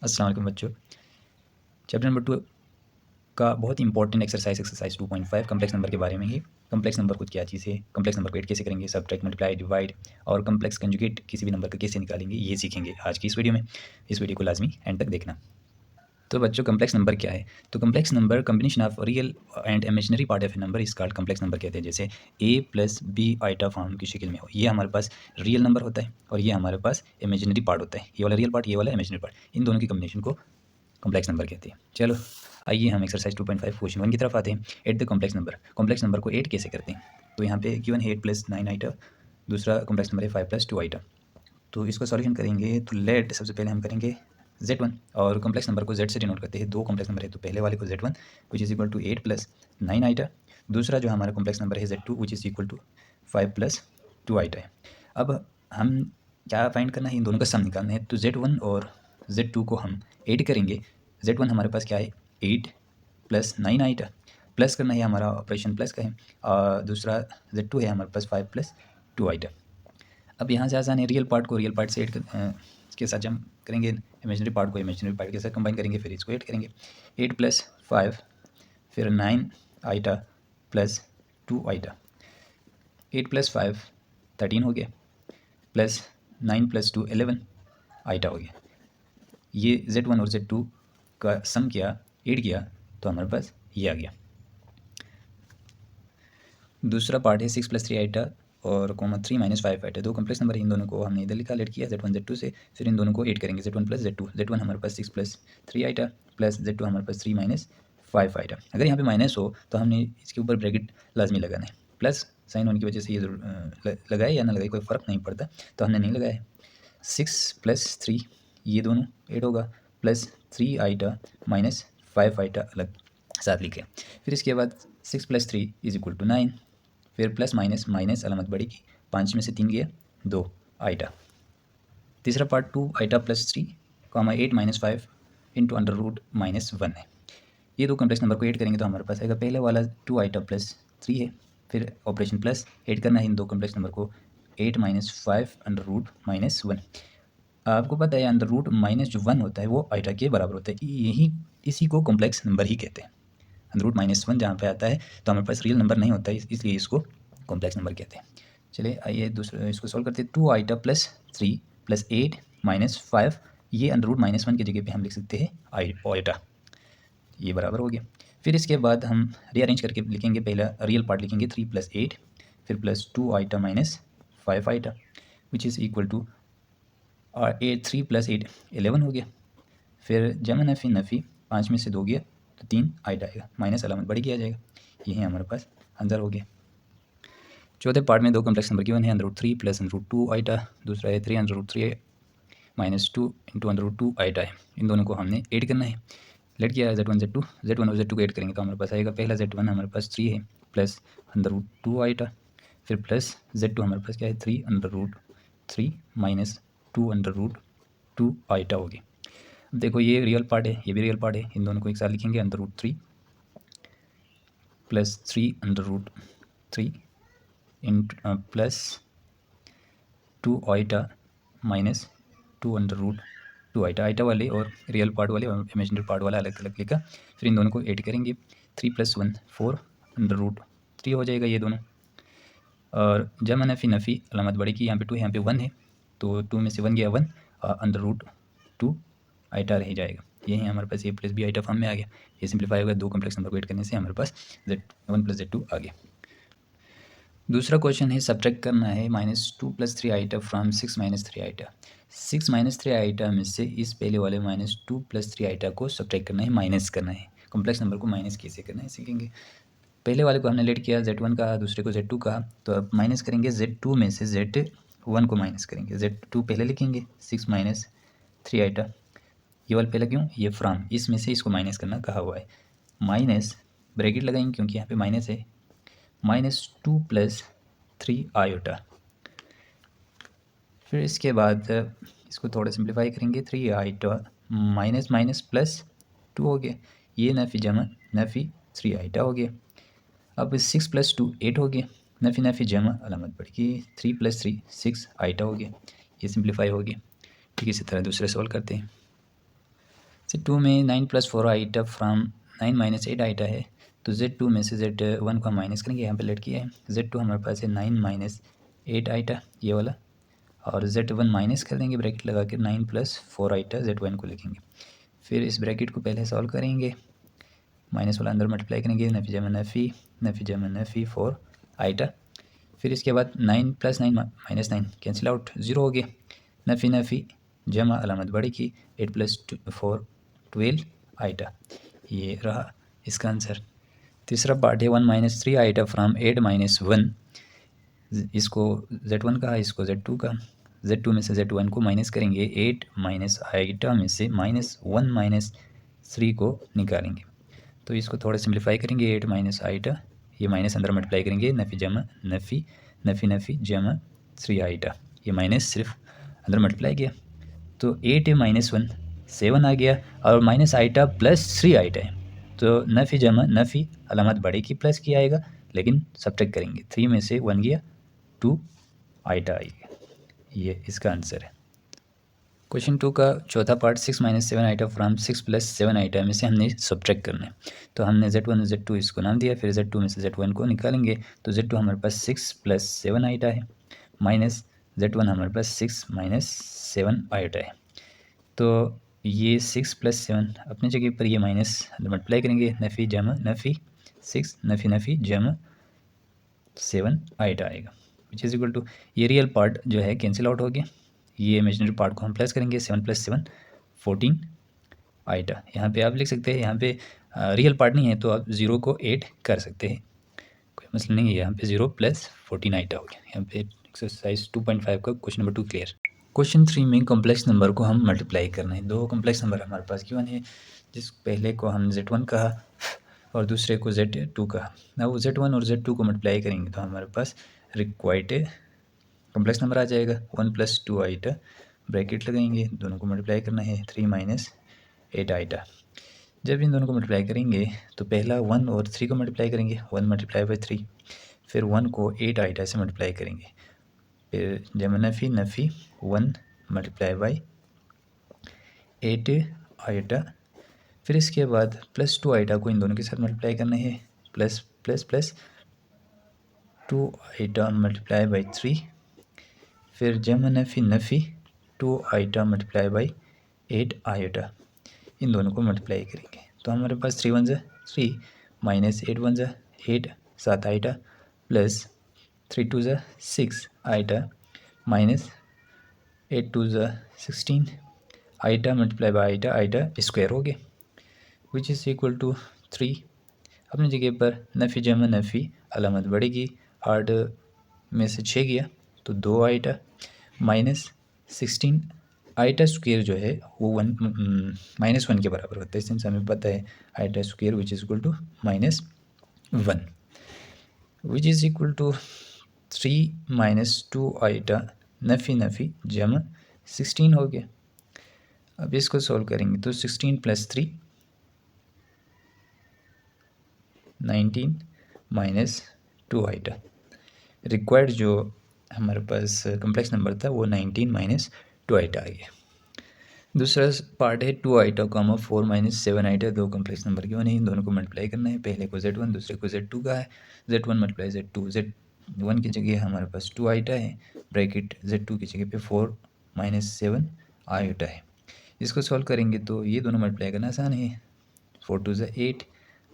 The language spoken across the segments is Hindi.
अस्सलाम वालेकुम बच्चों। चैप्टर नंबर 2 का बहुत ही इंपॉर्टेंट एक्सरसाइज 2.5 कम्प्लेक्स नंबर के बारे में ही। कम्प्लेक्स नंबर कुछ क्या चीज़ है, कम्प्लेक्स नंबर को ऐड कैसे करेंगे, सब्ट्रैक्ट, मल्टीप्लाई, डिवाइड और कम्प्लेक्स कंजुगेट किसी भी नंबर का कैसे निकालेंगे, ये सीखेंगे आज की इस वीडियो में। इस वीडियो को लाजमी एंड तक देखना। तो बच्चों कम्प्लेक्स नंबर क्या है? तो complex number combination of real and imaginary part of a number is called complex number कहते हैं। जैसे a plus b iota form की शक्ल में हो, ये हमारे पास रियल नंबर होता है और ये हमारे पास इमेजिनरी पार्ट होता है। ये वाला रियल पार्ट, ये वाला इमेजिनरी पार्ट, इन दोनों की कम्बिनेशन को कॉम्प्लेक्स नंबर कहते हैं। चलो आइए हम एक्सरसाइज 2.5 क्वेश्चन 1 की तरफ आते हैं। एट द कॉम्प्लेक्स नंबर को ऐड कैसे करते हैं? तो यहाँ पे गिवन है 8 प्लस 9 आइटा, दूसरा कॉम्प्लेक्स नंबर है 5 प्लस 2 आइटा। तो इसको सॉल्यूशन करेंगे तो लेट सबसे पहले हम करेंगे z1 और कॉम्प्लेक्स नंबर को z से डिनोट करते हैं। दो कॉम्प्लेक्स नंबर है तो पहले वाले को z1 which is equal to 8 plus 9 iota, दूसरा जो हमारा कॉम्प्लेक्स नंबर है z2 which is equal to 5 plus 2 iota है। अब हम क्या फाइंड करना है, इन दोनों का सम निकालना है। तो z1 और z2 को हम ऐड करेंगे। z1 हमारे पास क्या है 8 प्लस 9 आइटा, प्लस करना है, हमारा ऑपरेशन प्लस का है, और दूसरा z2 है हमारे पास 5 प्लस 2 आइटा। अब यहाँ से आसान है, रियल पार्ट को रियल पार्ट से ऐड के साथ जम करेंगे, इमेजिनरी पार्ट को इमेजिनरी पार्ट के साथ कंबाइन करेंगे, फिर इसको ऐड करेंगे। 8 प्लस 5 फिर 9 आइटा प्लस 2 आइटा, 8 प्लस 5 13 हो गया, प्लस 9 प्लस 2 11 आइटा हो गया। ये z1 और z2 का सम किया, ऐड किया तो हमारे पास ये आ गया। दूसरा पार्ट है 6 प्लस 3 आइटा और कोमा 3 माइनस 5 आइटा। दो कम्प्लेक्स नंबर है, इन दोनों को हमने इधर लिखा, लेट किया z1 z2 से, फिर इन दोनों को ऐड करेंगे z1 प्लस z2। z1 हमारे पास 6 प्लस 3 आइटा प्लस z2 हमारे पास 3 माइनस 5 आइटा। अगर यहाँ पे माइनस हो तो हमने इसके ऊपर ब्रैकेट लाजमी लगाना है, प्लस साइन होने की वजह से ये लगाए या ना लगाए कोई फ़र्क नहीं पड़ता, तो हमने नहीं लगाया है। 6 प्लस 3 ये दोनों ऐड होगा, प्लस 3 आइटा माइनस 5 आइटा अलग साथ लिखे। फिर इसके बाद 6 प्लस 3 इज इक्वल टू 9, फिर प्लस माइनस माइनस अलामत बढ़ेगी, 5 में से 3 गया 2 आइटा। तीसरा part 2 iota plus 3 comma 8 minus 5 into under root minus 1 है। ये दो कम्प्लेक्स नंबर को ऐड करेंगे तो हमारे पास आएगा, पहले वाला 2 आइटा प्लस 3 है, फिर ऑपरेशन प्लस ऐड करना है इन दो कम्प्लेक्स नंबर को, 8 माइनस 5 अंडर रूट माइनस 1। आपको पता है अंडर रूट माइनस जो 1 होता है वो आइटा के बराबर होता है, यही इसी को कॉम्प्लेक्स नंबर ही कहते हैं। अंडर रूट माइनस 1 जहाँ पे आता है तो हमारे पास रियल नंबर नहीं होता है, इसलिए इसको कॉम्प्लेक्स नंबर कहते हैं। चलिए आइए दूसरा इसको सॉल्व करते हैं। 2 आइटा प्लस 3 प्लस 8 माइनस 5, ये अंडर रूट माइनस 1 की जगह पे हम लिख सकते हैं आइटा, ये बराबर हो गया। फिर इसके बाद हम रीअरेंज करके लिखेंगे, पहला रियल पार्ट लिखेंगे 3 प्लस 8 फिर plus 2 iota minus 5 iota which is equal to 8 3 plus 8 11 हो गया। फिर जमा नफ़ी नफ़ी 5 में से 2 गया तो 3 आइटा आएगा, माइनस अलामत बढ़ गया जाएगा, यही हमारे पास आंसर हो गया। चौथे पार्ट में दो कम्प्लेक्स नंबर गिवन है, under root 3 plus under root 2 iota, दूसरा है 3 under root 3 minus 2 into under root 2 iota है। इन दोनों को हमने ऐड करना है, लेट किया है z1 z1 और z2 को ऐड करेंगे तो हमारे पास आएगा, पहला z1 हमारे पास 3 है प्लस अंडर रूट 2 आइटा, फिर प्लस z2 हमारे पास क्या है 3 under root 3 minus 2 under root 2 iota होगी। अब देखो ये रियल पार्ट है, ये भी रियल पार्ट है, इन दोनों को एक साथ लिखेंगे, under root 3 plus 3 under root 3 into plus 2 iota minus 2 under root 2 iota. Iota वाले और रियल पार्ट वाले और इमेजिनरी पार्ट वाला अलग अलग लिखा, फिर इन दोनों को ऐड करेंगे, 3 प्लस 1 4 अंडर रूट 3 हो जाएगा ये दोनों, और जमा नफ़ी नफ़ी अलामत बढ़ेगी, यहाँ पे 2 है यहाँ पे 1 है, तो 2 में से 1 गया 1, अंडर रूट 2 आइटा रह जाएगा। यही हमारे पास a plus b iota form में आ गया। ये सिंप्लीफाई होगा, दो कम्प्लेक्स नंबर को ऐड करने से हमारे पास z1 प्लस z2 आ गया। दूसरा क्वेश्चन है, सब्ट्रैक्ट करना है -2 plus 3 iota from 6 minus 3 iota. 6 minus 3 iota में से इस पहले वाले -2 प्लस 3 आइटा को सब्ट्रैक्ट करना है, माइनस करना है। कॉम्प्लेक्स नंबर को माइनस कैसे करना है सीखेंगे। पहले वाले को हमने लेट किया, z1 का, दूसरे को z2 का, तो अब माइनस करेंगे, z2 में से z1 को माइनस करेंगे, z2 पहले लिखेंगे, 6 माइनस 3 आइटा, ये वाला पहले क्यों, ये फ्रॉम, इसमें से इसको माइनस करना कहा हुआ है, माइनस ब्रैकेट लगाएंगे क्योंकि यहाँ पे माइनस है, -2 प्लस 3 आयोटा। फिर इसके बाद इसको थोड़ा सिंप्लीफाई करेंगे, 3 आइटा माइनस माइनस प्लस 2 हो गया, ये नफ़ी जमा नफ़ी 3 आइटा हो गया। अब 6 प्लस 2 8 हो गया, नफ़ी नफ़ी जमा अलामत बढ़ गई, 3 प्लस 3 6 आइटा हो गया, ये सिंप्लीफाई हो गया। ठीक इसी तरह दूसरे सॉल्व करते हैं। Z 2 में 9 + 4 आइटा फ्राम 9 - 8 आइटा है, तो Z 2 में से Z 1 को हम माइनस करेंगे, यहाँ पे लेट किया है। Z 2 हमारे पास है 9 - 8 आइटा, ये वाला, और Z 1 माइनस कर देंगे ब्रैकेट लगा के, 9 + 4 आइटा Z 1 को लिखेंगे। फिर इस ब्रैकेट को पहले सॉल्व करेंगे, माइनस वाला अंदर मल्टीप्लाई करेंगे, नफ़ी जमा नफ़ी, नफ़ी जमा नफ़ी 4 आइटा। फिर इसके बाद 9 + 9 - 9 कैंसिल आउट, 0 हो गया। नफ़ी नफ़ी जमा अलामत बड़ी की, 8 + 4 12 आइटा, ये रहा इसका आंसर। तीसरा पार्ट है 1 - 3 आइटा फ्राम 8 - 1, इसको Z1 कहा, इसको Z2 का। Z2 में से Z1 को माइनस करेंगे, 8 माइनस आइटा में से -1 - 3 को निकालेंगे, तो इसको थोड़ा सिंप्लीफाई करेंगे। 8 माइनस आइटा, ये माइनस अंदर मल्टीप्लाई करेंगे, नफ़ी जमा नफ़ी, नफ़ी नफ़ी जमा 3 आइटा, ये माइनस सिर्फ अंदर मल्टीप्लाई किया, तो 8 - 1 7 आ गया, और माइनस आइटा प्लस 3 आइटा है, तो नफ़ी जमा नफ़ी अलामत बड़े की प्लस की आएगा, लेकिन सब्ट्रैक्ट करेंगे, 3 में से 1 गया, 2 आइटा आएगा, ये इसका आंसर है। क्वेश्चन 2 का चौथा पार्ट 6 - 7 आइटा फ्राम 6 + 7 आइटा में से हमने सब्ट्रैक्ट करना है, तो हमने Z1 Z2 इसको नाम दिया, फिर Z2 में से Z1 को निकालेंगे, तो Z2 हमारे पास 6 + 7 आइटा है, माइनस Z1 हमारे पास 6 - 7 आइटा है, तो ये 6 + 7 अपनी जगह पर, ये माइनस मल्टीप्लाई करेंगे, नफ़ी जमा नफ़ी 6, नफ़ी नफ़ी जमा 7 आइटा आएगा, विच इज़ इक्वल टू, ये रियल पार्ट जो है कैंसिल आउट हो गया, ये इमेजिनरी पार्ट को हम प्लस करेंगे, 7 + 7 14 आइटा। यहाँ पे आप लिख सकते हैं, यहाँ पे रियल पार्ट नहीं है तो आप 0 को 8 कर सकते हैं, कोई मसला नहीं है। यहाँ पे 0 + 14 आइटा हो गया। यहाँ पे एक्सरसाइज 2.5 का क्वेश्चन नंबर 2 क्लियर। क्वेश्चन 3 में कॉम्प्लेक्स नंबर को हम मल्टीप्लाई करना है। दो कॉम्प्लेक्स नंबर हमारे पास गिवन है, जिस पहले को हम Z1 कहा और दूसरे को Z2 कहा। अब Z1 और Z2 को मल्टीप्लाई करेंगे तो हमारे पास रिक्वायर्ड कॉम्प्लेक्स नंबर आ जाएगा, 1 + 2 आइटा, ब्रैकेट लगाएंगे, दोनों को मल्टीप्लाई करना है, 3 - 8 आइटा। जब इन दोनों को मल्टीप्लाई करेंगे तो पहला 1 और 3 को मल्टीप्लाई करेंगे, 1 × 3, फिर 1 को 8 आइटा से मल्टीप्लाई करेंगे, फिर जमा नफ़ी नफ़ी 1 × 8 आइटा, फिर इसके बाद +2 आइटा को इन दोनों के साथ मल्टीप्लाई करना है, प्लस प्लस प्लस 2 आइटा × 3, फिर जमा नफ़ी नफ़ी 2 आइटा × 8 आइटा, इन दोनों को मल्टीप्लाई करेंगे, तो हमारे पास 3 × 1 = 3, -8 × 1 = 8 7 iota, plus 3 × 2 = 6 iota, -8 × 2 = 16 iota × iota, iota square हो गया, विच इज़ इक्वल टू 3। अपनी जगह पर नफ़ी जमा नफ़ी अलामत बढ़ेगी, 8 में से 6 गया तो 2 आइटा, -16 आइटा स्क्वायर जो है वो -1 के बराबर होता है, सिंस हमें पता है iota square which is equal to -1, which is equal to 3 - 2 iota नफ़ी नफ़ी जमा 16 हो गया। अब इसको सॉल्व करेंगे तो 16 + 3 19 - 2 आइटा, रिक्वायर्ड जो हमारे पास कॉम्प्लेक्स नंबर था वो 19 - 2 आइटा आ गया। दूसरा पार्ट है 2 आइटा, 4 - 7 आइटा, दो कॉम्प्लेक्स नंबर क्यों नहीं, इन दोनों को मल्टीप्लाई करना है, पहले को Z1 दूसरे को Z2 का है, Z1 × Z2, Z1 की जगह हमारे पास 2 आइटा है, ब्रैकेट Z2 की जगह पे 4 - 7 आइटा है, इसको सॉल्व करेंगे तो ये दोनों मल्टीप्लाई करना आसान है, 4 × 2 = 8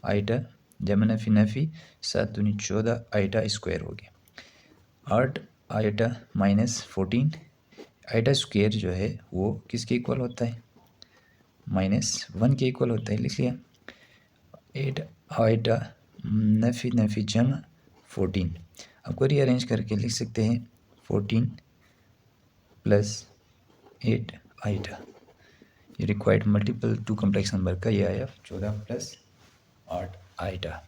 आइटा, जमा नफ़ी नफ़ी 7 × 2 = 14 आइटा स्क्वायर हो गया, 8 आइटा -14 आइटा स्क्वायर जो है वो किसके इक्वल होता है, -1 के इक्वल होता है, लिख लिया। 8 आइटा नफ़ी नफ़ी जमा 14, आपको रीअरेंज करके लिख सकते हैं 14 + 8 आइटा, ये required multiple two complex number का ये आया 14 + 8 आइटा।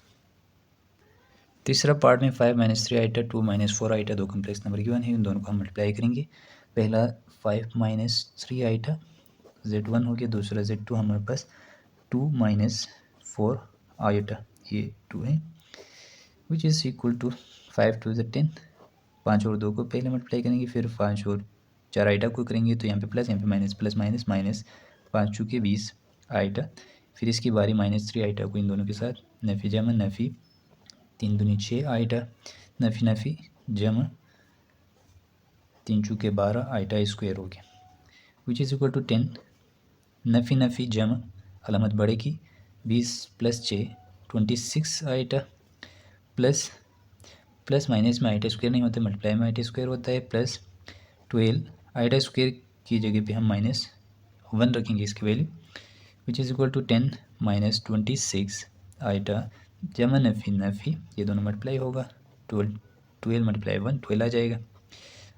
तीसरा पार्ट में 5 - 3 आइटा 2 - 4 आइटा, दो कॉम्प्लेक्स नंबर गिवन है, इन दोनों को हम मल्टीप्लाई करेंगे, पहला 5 - 3 आइटा Z1 हो गया, दूसरा Z2 हमारे पास 2 - 4 आइटा, ये 2 है, विच इज़ इक्वल टू 5 × 2 = 10, 5 और 2 को पहले मल्टीप्लाई करेंगे, फिर 5 और 4 आइटा को करेंगे, तो यहाँ पे प्लस यहाँ पे minus, plus minus minus 5 × 2 = 20 iota, फिर इसकी बारी -3 आइटा को इन दोनों के साथ नफ़ी जमा नफ़ी, 3 दूनी 6 आइटा, नफ़ी नफ़ी जमा 3 चूके 12 आइटा स्क्वायर हो गया, विच इज़ इक्वल टू 10, नफ़ी नफ़ी जमा अलामत बड़े की 20 + 6 26 आइटा प्लस माइनस में आइटा स्क्वायर नहीं होता, मल्टीप्लाई में आइटा स्क्वायर होता है, प्लस 12 आइटा स्क्वायर की जगह पे हम -1 रखेंगे इसकी value, which is equal to 10 - 26 iota जमा नफ़ी नफ़ी, ये दोनों मल्टीप्लाई होगा, 12 × 1 12 आ जाएगा।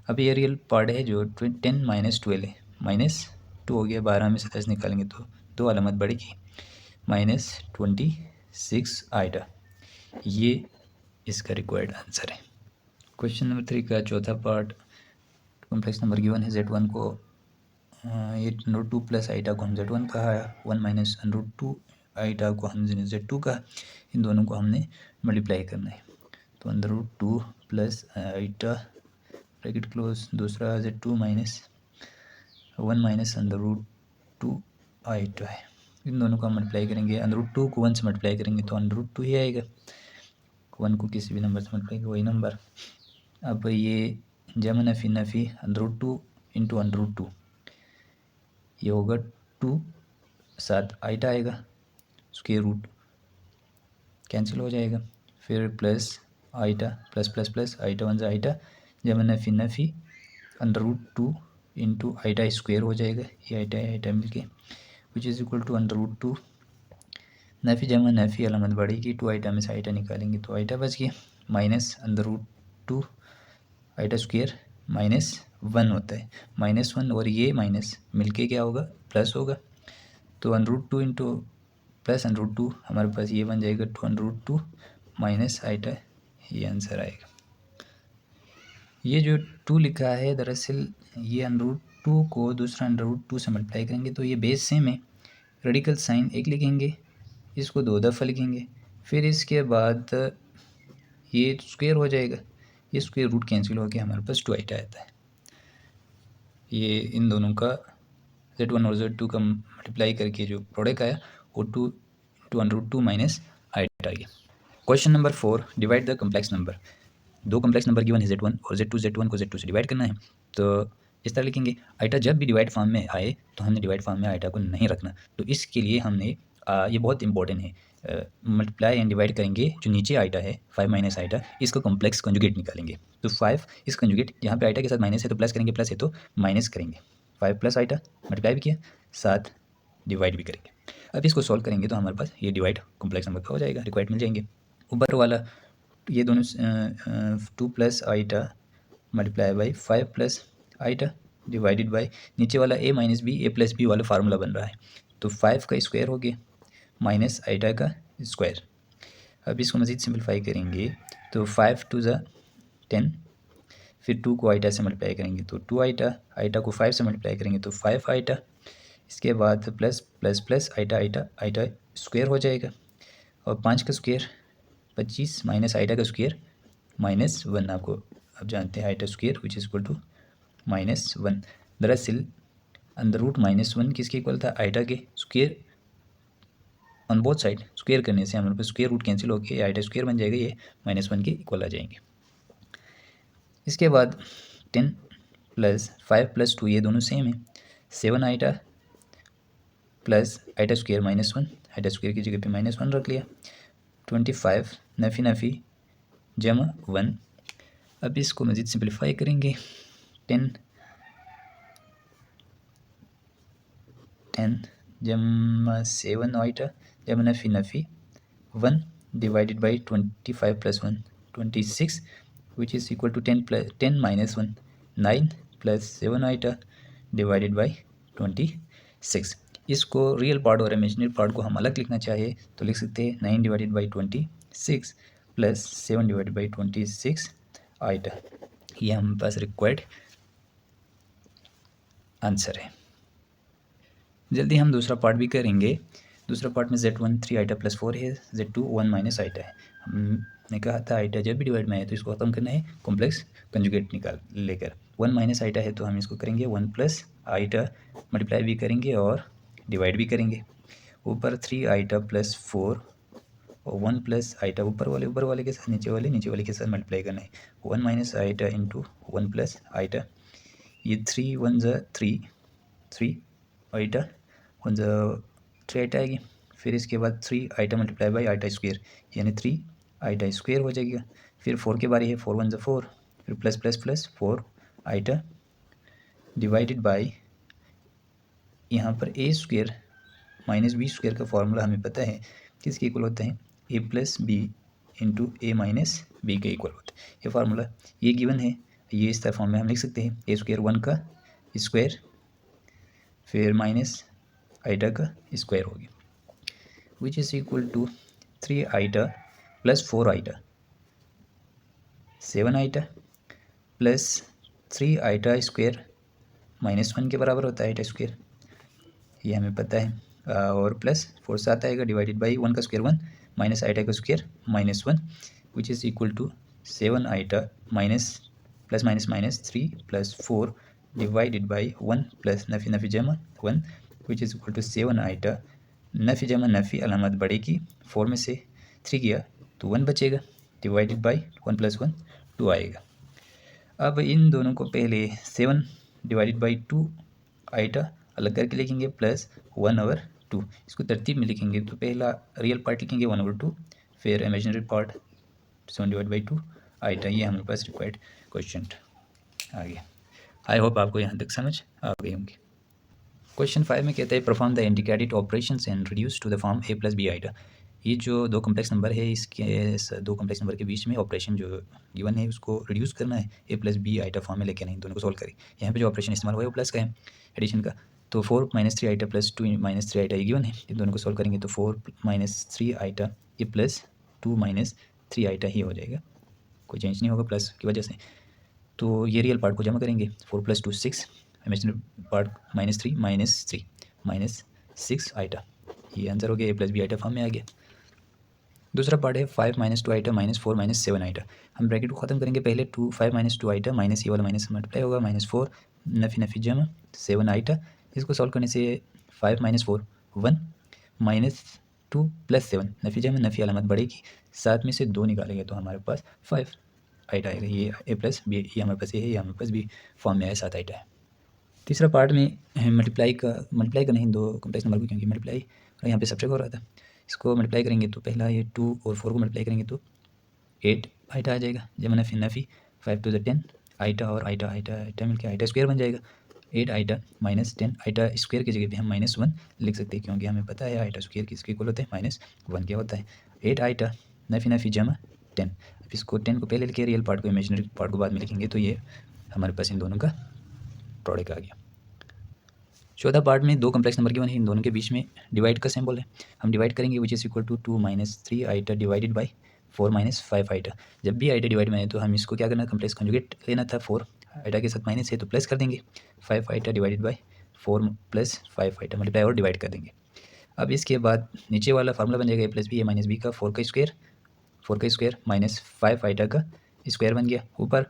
अब ये रियल पार्ट है जो 10 - 12 है, -2 हो गया, 12 में से 10 निकालेंगे तो 2 अलामत बढ़ेगी, -26 आइटा, ये इसका रिक्वायर्ड आंसर है। क्वेश्चन नंबर 3 का चौथा पार्ट, कॉम्प्लेक्स नंबर गिवन है Z1 को 8√2 प्लस आइटा को हम Z1 कहा, 1 - √2 आइटा को हम Z2 कहा, इन दोनों को हमने मल्टीप्लाई करना है, तो √2 प्लस आइटा ब्रैकेट क्लोज, दूसरा Z2 -1 -√2 आइटा है, इन दोनों को हम मल्टीप्लाई करेंगे, √2 को 1 से मल्टीप्लाई करेंगे तो √2 ही आएगा, 1 को किसी भी नंबर से मल्टीप्लाई वही नंबर। अब ये जमा नफ़ी नफ़ी √2 × √2, ये होगा 2, 7 आइटा आएगा, स्क्वायर रूट कैंसिल हो जाएगा, फिर plus iota plus plus plus iota 1 से आइटा जमा नफ़ी नफ़ी √2 × आइटा स्क्वायर हो जाएगा, ये आइटा मिलके, विच इज़ इक्वल टू √2 नफ़ी जमा नफ़ी अलामत बढ़ेगी, 2 आइटा में से आइटा निकालेंगे तो आइटा बच गया, माइनस √2 आइटा स्क्वायर -1 होता है, -1 और ये माइनस मिलके क्या होगा, प्लस होगा, तो √2 × प्लस √2 हमारे पास ये बन जाएगा 2√2 माइनस आइटा, ये आंसर आएगा। ये जो 2 लिखा है दरअसल ये √2 को दूसरा √2 से मल्टीप्लाई करेंगे तो ये बेस सेम है, रेडिकल साइन एक लिखेंगे, इसको 2 दफ़ा लिखेंगे, फिर इसके बाद ये स्क्वायर हो जाएगा, ये स्क्वायर रूट कैंसिल होकर हमारे पास 2 आइटा आता है। ये इन दोनों का Z1 और Z2 का मल्टीप्लाई करके जो प्रोडक्ट आया वो 2 × √2 माइनस आइटा आ गया। Question number 4, divide the complex number, 2 complex number given है Z1 और Z1 को Z2 से डिवाइड करना है, तो इस तरह लिखेंगे, आइटा जब भी डिवाइड फॉर्म में आए तो हमने डिवाइड फॉर्म में आइटा को नहीं रखना, तो इसके लिए हमने ये बहुत इंपॉर्टेंट है, मल्टीप्लाई एंड डिवाइड करेंगे, जो नीचे आइटा है 5 माइनस आइटा, इसका कॉम्प्लेक्स कंजुगेट निकालेंगे, तो 5 इस कंजुगेट, यहाँ पे आइटा के साथ माइनस है तो प्लस करेंगे, प्लस है तो माइनस करेंगे, 5 प्लस आइटा मल्टीप्लाई भी किया, साथ डिवाइड भी करेंगे। अब इसको सॉल्व करेंगे तो हमारे पास ये डिवाइड कॉम्प्लेक्स नंबर का हो जाएगा, रिक्वायर्ड मिल जाएंगे। ऊपर वाला ये दोनों 2 plus iota multiply by 5 plus iota divided by नीचे वाला a - b a + b वाला फार्मूला बन रहा है, तो 5 का स्क्वायर हो गया माइनस आइटा का स्क्वायर। अब इसको मज़ीद सिंपलीफाई करेंगे तो 5 × 2 = 10, फिर 2 को आइटा से मल्टीप्लाई करेंगे तो 2 आइटा, आइटा को 5 से मल्टीप्लाई करेंगे तो 5 आइटा, इसके बाद plus plus plus iota iota square हो जाएगा, और 5 का स्क्वायर 25 माइनस आइटा का स्क्वायर -1, आपको अब जानते हैं iota square which is equal to -1। दरअसल √-1 किसके इक्वल था, आइटा के square on both side, square करने से हमारे पास स्क्वायर रूट कैंसिल होकर आइटा स्क्वायर बन जाएगा, ये -1 के इक्वल आ जाएंगे। इसके बाद 10 + 5 + 2 ये दोनों सेम है, 7 iota plus iota square -1, iota square की जगह पे -1 रख लिया, 25 नफ़ी नफ़ी जमा 1। अब इसको मज़ीद सिंपलीफाई करेंगे, 10 जमा 7 आइटा जमा नफ़ी नफ़ी 1 divided by 25 + 1 26, which is equal to 10 - 1 9 + 7 iota divided by 26। इसको रियल पार्ट और इमेजिनरी पार्ट को हम अलग लिखना चाहे तो लिख सकते हैं 9 divided by 26 + 7 divided by 26 iota, ये हमारे पास रिक्वायर्ड आंसर है। जल्दी हम दूसरा पार्ट भी करेंगे। दूसरा पार्ट में Z1 3 आइटा + 4 है, Z2 1 माइनस आइटा है। हमने कहा था आइटा जब भी डिवाइड में आए तो इसको ख़त्म करना है कॉम्प्लेक्स कंजुगेट निकाल लेकर। 1 माइनस आइटा है तो हम इसको करेंगे 1 प्लस आइटा, मल्टीप्लाई भी करेंगे और डिवाइड भी करेंगे। ऊपर 3 आइटा प्लस 4 और 1 प्लस आइटा ऊपर वाले के साथ नीचे वाले के साथ मल्टीप्लाई करना है। 1 minus iota into 1 plus iota, ये 3 1 ज़ा 3 आइटा 1 ज़ा 3 आइटा आएगी। फिर इसके बाद 3 iota multiply by iota square, यानी 3 आइटा स्क्वेयर हो जाएगा। फिर 4 के बारी है, 4 1 ज़ा 4, फिर plus plus plus 4 iota divided by, यहाँ पर a square minus b square का फॉर्मूला हमें पता है किसके इक्वल होता है, a plus b into a minus b के इक्वल होता है। ये फार्मूला ये गिवन है, ये इस फॉर्म में हम लिख सकते हैं। ए स्क्वेयर 1 का स्क्वायर फिर माइनस आइटा का स्क्वायर हो गया, which is equal to 3 iota plus 4 iota 7 iota plus 3 iota square minus 1 के बराबर होता है आइटा स्क्वायर, ये हमें पता है। और प्लस 4 साथ आएगा डिवाइडेड बाई 1 का स्क्वायर 1 माइनस आइटा का square minus 1, which is equal to 7 iota minus plus minus minus 3 plus 4 divided by 1 plus नफ़ी नफ़ी जमा 1, which is equal to 7 iota नफ़ी जमा नफ़ी अलामत बढ़ेगी, 4 में से 3 गया तो 1 बचेगा डिवाइडेड बाई 1 प्लस 1 2 आएगा। अब इन दोनों को पहले 7 डिवाइडेड बाई 2 आइटा अलग करके लिखेंगे प्लस 1/2, इसको तरतीब में लिखेंगे तो पहला रियल पार्ट लिखेंगे 1/2, फिर imaginary part 7 divide by 2 iota. ये हमारे पास रिक्वायर्ड क्वेश्चन आ गया। आई होप आपको यहाँ तक समझ आ गई होंगी। क्वेश्चन 5 में कहता है perform the indicated operations and reduce to the form a plus b iota. ये जो दो कम्प्लेक्स नंबर है, इसके दो कम्प्लेक्स नंबर के बीच में ऑपरेशन जो गिवन है उसको रिड्यूस करना है, a plus b iota form में लेके नहीं, दोनों को सॉल्व करें। यहाँ पे जो ऑपरेशन इस्तेमाल हुआ है वो प्लस का है, एडिशन का। तो 4 minus 3 iota plus 2 minus 3 iota ये गिवन है, इन दोनों को सॉल्व करेंगे तो 4 माइनस 3 आइटा ये प्लस 2 माइनस 3 आइटा ही हो जाएगा, कोई चेंज नहीं होगा प्लस की वजह से। तो ये रियल पार्ट को जमा करेंगे, 4 plus 2 6, imaginary part minus 3 minus 6 iota, ये आंसर हो गया, a plus b iota form में आ गया। दूसरा पार्ट है 5 minus 2 iota minus 4 minus 7 iota. हम ब्रैकेट को ख़त्म करेंगे, पहले 5 माइनस 2 आइटा माइनस ये वाला माइनस मल्टीप्लाई होगा माइनस 4 नफ़ी नफ़ी जमा 7 आइटा। इसको सॉल्व करने से 5 माइनस 4 1 माइनस 2 प्लस 7 नफ़ी जमा नफ़ी अलामत बढ़ेगी, 7 में से 2 निकालेंगे तो हमारे पास 5 आइटा आएगा। ये ए प्लस बी, ये हमारे पास ए है, ये हमारे पास बी फॉर्म में है, 7 आइटा है। तीसरा पार्ट में मल्टीप्लाई का नहीं, दो कम्प्लेक्स नंबर को क्योंकि मल्टीप्लाई यहाँ पे सब्ट्रैक्ट हो रहा था, इसको मल्टीप्लाई करेंगे तो पहला ये 2 और 4 को मल्टीप्लाई करेंगे तो 8 आइटा आ जाएगा, जमा नफ़ी नफ़ी 5 2 10 आइटा और आइटा मिलकर आइटा स्क्वायर बन जाएगा। 8 आइटा माइनस 10 आइटा स्क्वायर की जगह पे हम -1 लिख सकते हैं, क्योंकि हमें पता है आइटा स्क्वायर किसके इक्वल होता है -1 क्या होता है। 8 आइटा नफ़ी नफ़ी जमा 10, अब इसको 10 को पहले लिखे, रियल पार्ट को इमेजिनरी पार्ट को बाद में लिखेंगे, तो ये हमारे पास इन दोनों का प्रोडक्ट आ गया। चौथा पार्ट में दो कम्प्लेक्स नंबर गिवन है, इन दोनों के बीच में डिवाइड का सिंबल है, हम डिवाइड करेंगे, which is equal to 2 minus 3 iota divided by 4 minus 5 iota. जब भी आइटा डिवाइड में है तो हम इसको क्या करना, कम्प्लेक्स कॉन्जुगेट लेना था, 4 आइटा के साथ माइनस है तो प्लस कर देंगे, 5 iota divided by 4 plus 5 iota multiply और डिवाइड कर देंगे। अब इसके बाद नीचे वाला फार्मूला बन जाएगा ए प्लस बी, ए माइनस बी का 4 का स्क्वायर माइनस 5 आइटा का स्क्वायर बन गया, ऊपर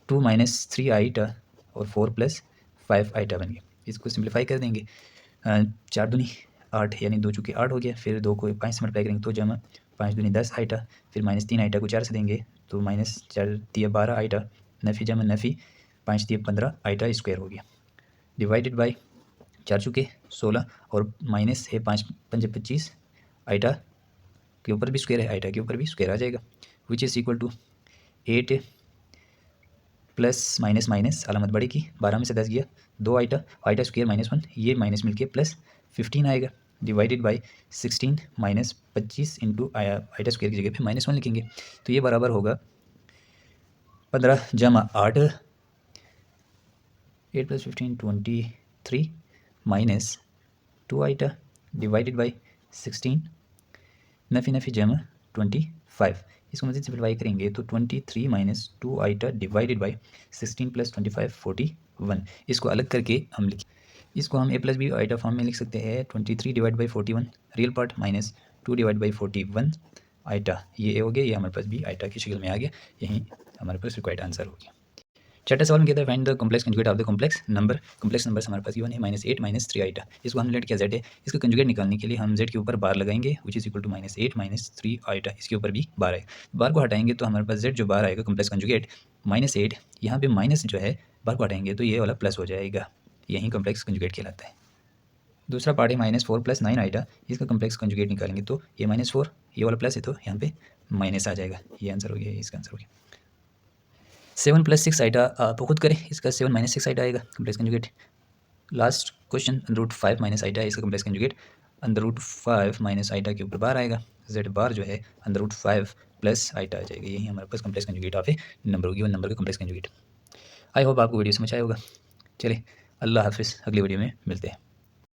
2 माइनस 3 आइटा और 4 प्लस 5 आइटा बन गया। इसको सिंप्लीफाई कर देंगे, 4 दूनी 8 यानी 2 चुके 8 हो गया, फिर 2 को 5 से मल्टीप्लाई करेंगे तो जमा 5 दूनी 10 आइटा, फिर माइनस 3 आइटा को 4 से देंगे तो माइनस 4 दिया 12 आइटा, नफ़ी जमा नफ़ी 5 दिए 15 आइटा स्क्वायर हो गया, डिवाइडेड बाई 4 चुके 16 और माइनस है 5 5 25 आइटा के ऊपर भी स्क्वायर है, आइटा के ऊपर भी स्क्वायर आ जाएगा, which is equal to 8 plus minus minus अलामत बढ़ेगी, 12 में से 10 गया 2 आइटा स्क्वायर -1, ये माइनस मिलके प्लस 15 आएगा, divided by 16 minus 25 into iota square की जगह पे -1 लिखेंगे, तो ये बराबर होगा 15 जमा 8 plus 15 23 minus 2 iota divided by 16 नफ़ी नफ़ी जमा 25, इसको मज़ीद सिंप्लीफाई करेंगे तो 23 minus 2 iota divided by 16 plus 25 41, इसको अलग करके हम लिखें, इसको हम a plus b iota form में लिख सकते हैं 23 divide by 41 real part minus 2 divide by 41 iota, ये ए हो गया, ये हमारे पास बी आइटा की शक्ल में आ गया, यही हमारे पास रिक्वायर्ड आंसर हो गया। छठा सवाल में कहता है find the complex conjugate of the complex number. Complex number हमारे पास गिवन है -8 -3 आइटा। इसको हमने लेट किया z है। इसका कंजुगेट निकालने के लिए हम z के ऊपर बार लगाएंगे which is equal to -8 -3 iota. इसके ऊपर भी बार है, बार को हटाएंगे तो हमारे पास z जो बार आएगा कॉम्प्लेक्स कंजुगेट -8, यहाँ पे माइनस जो है बार को हटाएंगे तो ये वाला प्लस हो जाएगा, यही कॉम्प्लेक्स कंजुगेट कहलाता है। दूसरा पार्ट है -4 + 9 आइटा। इसका कॉम्प्लेक्स कंजुगेट निकालेंगे तो ये -4, ये वाला प्लस है तो यहाँ पे माइनस आ जाएगा। ये आंसर हो गया, इसका आंसर हो गया। 7 + 6 आइटा आप खुद करें, इसका 7 - 6 आइटा आएगा complex conjugate. Last question √5 - iota, इसका कॉम्प्लेक्स कंजुगेट √5 - आइटा के ऊपर बार आएगा, z बार जो है √5 + आइटा आ जाएगा, यही हमारे पास complex conjugate of a number होगी, वन नंबर का कॉम्प्लेक्स कंजुगेट। आई होप आपको वीडियो समझ आया होगा। चलिए अल्लाह हाफिज़, अगली वीडियो में मिलते हैं।